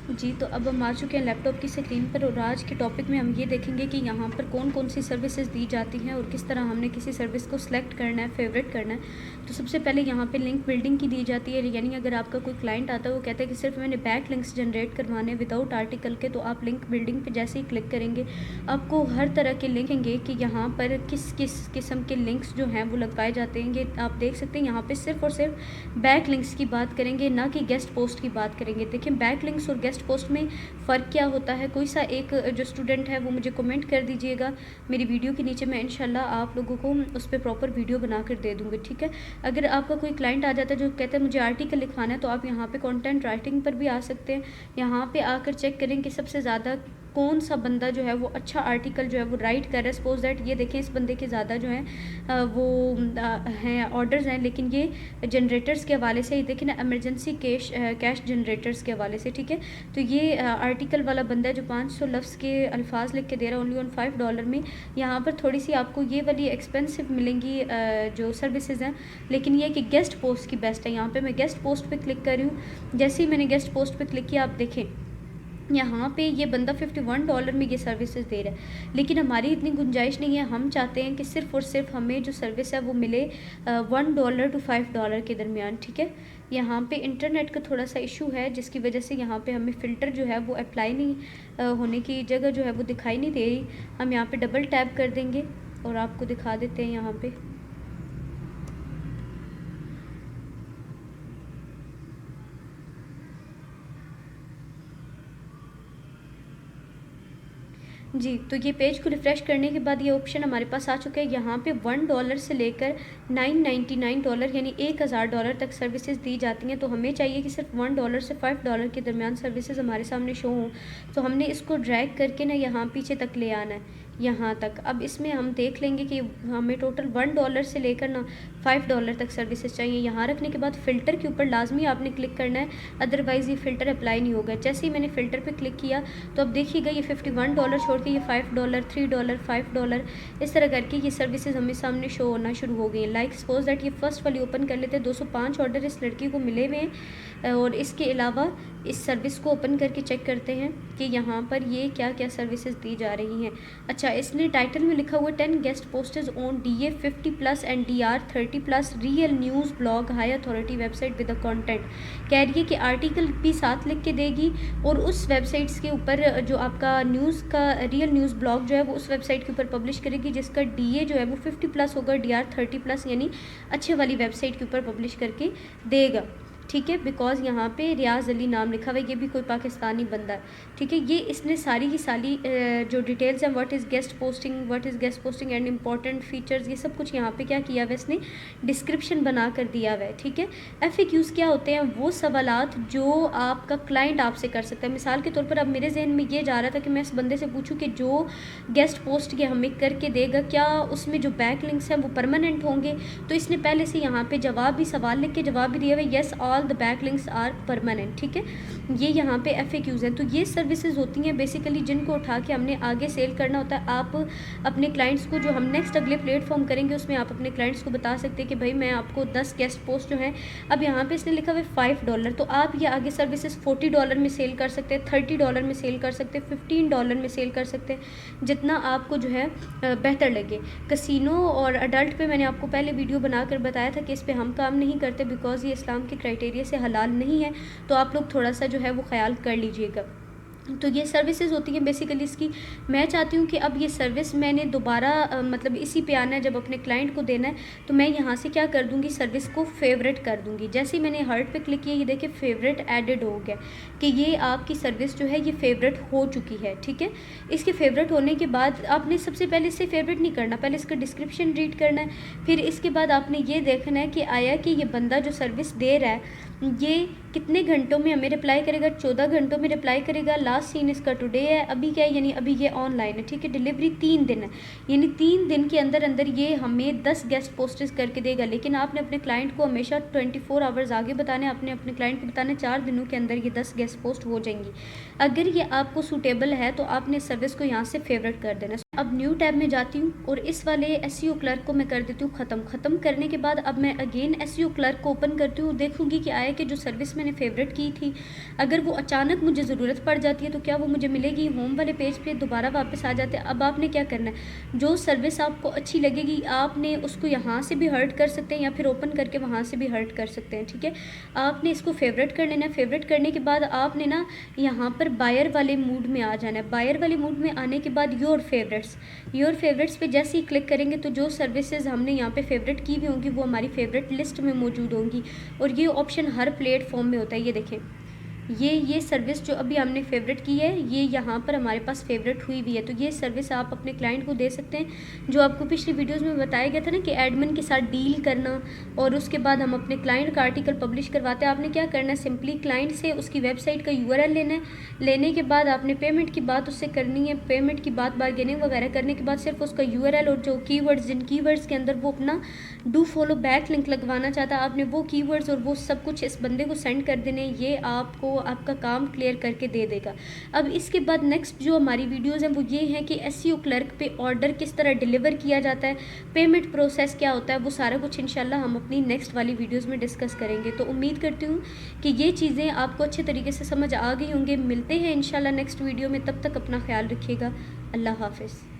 जी, तो अब हम आ चुके हैं लैपटॉप की स्क्रीन पर और आज के टॉपिक में हम ये देखेंगे कि यहाँ पर कौन-कौन सी सर्विसेज़ दी जाती हैं और किस तरह हमने किसी सर्विस को सिलेक्ट करना है, फ़ेवरेट करना है। तो सबसे पहले यहाँ पे लिंक बिल्डिंग की दी जाती है, यानी अगर आपका कोई क्लाइंट आता है वो कहता है कि सिर्फ मैंने बैक लिंक्स जनरेट करवाने विदाउट आर्टिकल के, तो आप लिंक बिल्डिंग पे जैसे ही क्लिक करेंगे आपको हर तरह के लिंक देंगे कि यहाँ पर किस किस किस्म के लिंक्स जो हैं वो लगवाए जाते हैं। ये आप देख सकते हैं यहाँ पे सिर्फ और सिर्फ बैक लिंक्स की बात करेंगे, ना कि गेस्ट पोस्ट की बात करेंगे। देखिए बैक लिंक्स और गेस्ट पोस्ट में फ़र्क क्या होता है, कोई सा एक जो स्टूडेंट है वो मुझे कमेंट कर दीजिएगा मेरी वीडियो के नीचे, मैं इंशाल्लाह आप लोगों को उस पर प्रॉपर वीडियो बना कर दे दूँगी, ठीक है। अगर आपका कोई क्लाइंट आ जाता है जो कहता है मुझे आर्टिकल लिखवाना है, तो आप यहाँ पे कंटेंट राइटिंग पर भी आ सकते हैं। यहाँ पे आकर चेक करें कि सबसे ज़्यादा कौन सा बंदा जो है वो अच्छा आर्टिकल जो है वो राइट कर रहा है। सपोज दैट ये देखें इस बंदे के ज़्यादा जो हैं वो हैं ऑर्डर्स हैं, लेकिन ये जनरेटर्स के हवाले से ही देखें ना, इमरजेंसी कैश जनरेटर्स के हवाले से, ठीक है। तो ये आर्टिकल वाला बंदा है जो 500 लफ्ज़ के अल्फाज लिख के दे रहा है ओनली ऑन $5 में। यहाँ पर थोड़ी सी आपको ये वाली एक्सपेंसिव मिलेंगी जो सर्विसेज हैं, लेकिन ये कि गेस्ट पोस्ट की बेस्ट है। यहाँ पे मैं गेस्ट पोस्ट पे क्लिक कर रही हूँ। जैसे ही मैंने गेस्ट पोस्ट पे क्लिक किया, आप देखें यहाँ पे ये बंदा $51 में ये सर्विसेज दे रहा है, लेकिन हमारी इतनी गुंजाइश नहीं है। हम चाहते हैं कि सिर्फ़ और सिर्फ हमें जो सर्विस है वो मिले $1 to $5 के दरमियान, ठीक है। यहाँ पे इंटरनेट का थोड़ा सा इशू है जिसकी वजह से यहाँ पे हमें फ़िल्टर जो है वो अप्लाई नहीं होने की जगह जो है वो दिखाई नहीं दे रही। हम यहाँ पे डबल टैप कर देंगे और आपको दिखा देते हैं यहाँ पे। जी, तो ये पेज को रिफ़्रेश करने के बाद ये ऑप्शन हमारे पास आ चुका है। यहाँ पे $1 से लेकर $999 यानी $1000 तक सर्विसेज दी जाती हैं। तो हमें चाहिए कि सिर्फ $1 से $5 के दरमियान सर्विसेज हमारे सामने शो हों। तो हमने इसको ड्रैग करके ना यहाँ पीछे तक ले आना है, यहाँ तक। अब इसमें हम देख लेंगे कि हमें टोटल $1 से लेकर ना $5 तक सर्विसेज चाहिए। यहाँ रखने के बाद फ़िल्टर के ऊपर लाजमी आपने क्लिक करना है, अदरवाइज़ ये फ़िल्टर अप्लाई नहीं होगा। जैसे ही मैंने फ़िल्टर पे क्लिक किया तो अब देखिएगा ये $51 छोड़ के ये $5, $3, $5 इस तरह करके ये सर्विसेज हमें सामने शो होना शुरू हो गई हैं। लाइक सपोज दैट ये फ़र्स्ट वाली ओपन कर लेते हैं। 205 ऑर्डर इस लड़की को मिले हुए हैं और इसके अलावा इस सर्विस को ओपन करके चेक करते हैं कि यहाँ पर ये क्या क्या सर्विसेज दी जा रही हैं। अच्छा, इसने टाइटल में लिखा हुआ 10 guest posters on DA 50+ and DR 30+ real news blog high authority website with the content. कह रही है कि आर्टिकल भी साथ लिख के देगी और उस वेबसाइट्स के ऊपर जो आपका न्यूज़ का रियल न्यूज़ ब्लॉग जो है वो उस वेबसाइट के ऊपर पब्लिश करेगी, जिसका DA जो है वो 50+ होगा, DR 30+ यानी अच्छे वाली वेबसाइट के ऊपर पब्लिश करके देगा, ठीक है। बिकॉज़ यहाँ पे रियाज़ अली नाम लिखा हुआ है, ये भी कोई पाकिस्तानी बंदा है, ठीक है। ये इसने सारी की सारी जो डिटेल्स हैं, what is guest posting and important features, ये सब कुछ यहाँ पे क्या किया हुआ है, इसने डिस्क्रिप्शन बना कर दिया हुआ है, ठीक है। FAQs क्या होते हैं, वो सवालात जो आपका क्लाइंट आपसे कर सकता है। मिसाल के तौर पर अब मेरे जहन में ये जा रहा था कि मैं इस बंदे से पूछूँ कि जो गेस्ट पोस्ट ये हमें करके देगा, क्या उसमें जो बैक लिंक्स हैं वो परमानेंट होंगे। तो इसने पहले से यहाँ पे जवाब भी, सवाल लिख के जवाब भी दिया हुआ है, yes all the backlinks are permanent, ठीक है। ये यहाँ पे FAQs हैं। तो ये सर्विसेज होती हैं बेसिकली जिनको उठा के हमने आगे सेल करना होता है। आप अपने क्लाइंट्स को, जो हम नेक्स्ट अगले प्लेटफॉर्म करेंगे उसमें आप अपने क्लाइंट्स को बता सकते हैं कि भाई मैं आपको 10 गेस्ट पोस्ट जो हैं, अब यहाँ पे इसने लिखा हुआ है $5, तो आप ये आगे सर्विसेज $40 में सेल कर सकते हैं, $30 में सेल कर सकते हैं, $15 में सेल कर सकते हैं, जितना आपको जो है बेहतर लगे। कसिनो और अडल्ट पे मैंने आपको पहले वीडियो बनाकर बताया था कि इस पे हम काम नहीं करते, बिकॉज़ ये इस्लाम के क्राइटेरिया से हलाल नहीं है। तो आप लोग थोड़ा सा जो है वो ख्याल कर लीजिएगा। तो ये सर्विसेज होती हैं बेसिकली इसकी। मैं चाहती हूँ कि अब ये सर्विस मैंने दोबारा मतलब इसी पे आना है, जब अपने क्लाइंट को देना है तो मैं यहाँ से क्या कर दूँगी, सर्विस को फेवरेट कर दूँगी। जैसे ही मैंने हार्ट पे क्लिक किया, ये देखिए फेवरेट एडेड हो गया कि ये आपकी सर्विस जो है ये फेवरेट हो चुकी है, ठीक है। इसके फेवरेट होने के बाद आपने सबसे पहले इसे फेवरेट नहीं करना, पहले इसका डिस्क्रिप्शन रीड करना है। फिर इसके बाद आपने ये देखना है कि आया कि ये बंदा जो सर्विस दे रहा है ये कितने घंटों में हमें रिप्लाई करेगा। 14 घंटों में रिप्लाई करेगा। लास्ट सीन इसका टुडे है, अभी क्या है, यानी अभी ये ऑनलाइन है, ठीक है। डिलीवरी 3 दिन है, यानी 3 दिन के अंदर अंदर ये हमें 10 गेस्ट पोस्टेज करके देगा। लेकिन आपने अपने क्लाइंट को हमेशा 24 आवर्स आगे बताने, आपने अपने क्लाइंट को बताना 4 दिनों के अंदर ये 10 गेस्ट पोस्ट हो जाएंगी। अगर ये आपको सूटेबल है तो आपने सर्विस को यहाँ से फेवरेट कर देना। अब न्यू टैब में जाती हूँ और इस वाले एसईओ क्लर्क को मैं कर देती हूँ ख़त्म करने के बाद अब मैं अगेन एसईओ क्लर्क को ओपन करती हूँ, देखूँगी कि आया कि जो सर्विस मैंने फेवरेट की थी अगर वो अचानक मुझे ज़रूरत पड़ जाती है तो क्या वो मुझे मिलेगी। होम वाले पेज पे दोबारा वापस आ जाते हैं। अब आपने क्या करना है, जो सर्विस आपको अच्छी लगेगी आपने उसको यहाँ से भी हर्ट कर सकते हैं या फिर ओपन करके वहाँ से भी हर्ट कर सकते हैं, ठीक है। आपने इसको फेवरेट कर लेना है। फेवरेट करने के बाद आपने ना यहाँ पर बायर वाले मूड में आ जाना है। बायर वाले मूड में आने के बाद योर फेवरेट्स पे जैसे ही क्लिक करेंगे तो जो सर्विसेज हमने यहाँ पे फेवरेट की हुई होंगी वो हमारी फेवरेट लिस्ट में मौजूद होंगी। और ये ऑप्शन हर प्लेटफॉर्म में होता है। ये देखें, ये सर्विस जो अभी हमने फेवरेट की है ये यहाँ पर हमारे पास फेवरेट हुई भी है। तो ये सर्विस आप अपने क्लाइंट को दे सकते हैं। जो आपको पिछली वीडियोस में बताया गया था ना कि एडमिन के साथ डील करना और उसके बाद हम अपने क्लाइंट का आर्टिकल पब्लिश करवाते हैं। आपने क्या करना है, सिंपली क्लाइंट से उसकी वेबसाइट का यूआरएल लेना है। लेने के बाद आपने पेमेंट की बात उससे करनी है। पेमेंट की बात बार्गेनिंग वगैरह करने के बाद सिर्फ उसका यूआरएल और जो कीवर्ड्स जिन कीवर्ड्स के अंदर वो अपना डू फॉलो बैक लिंक लगवाना चाहता है आपने वो कीवर्ड्स और वो सब कुछ इस बंदे को सेंड कर देने। ये आपको आपका काम क्लियर करके दे देगा। अब इसके बाद नेक्स्ट जो हमारी वीडियोस हैं वो ये हैं कि एसईओ क्लर्क पे ऑर्डर किस तरह डिलीवर किया जाता है, पेमेंट प्रोसेस क्या होता है, वो सारा कुछ इंशाल्लाह हम अपनी नेक्स्ट वाली वीडियोस में डिस्कस करेंगे। तो उम्मीद करती हूँ कि ये चीज़ें आपको अच्छे तरीके से समझ आ गई होंगे। मिलते हैं इंशाल्लाह नेक्स्ट वीडियो में, तब तक अपना ख्याल रखिएगा। अल्लाह हाफिज़।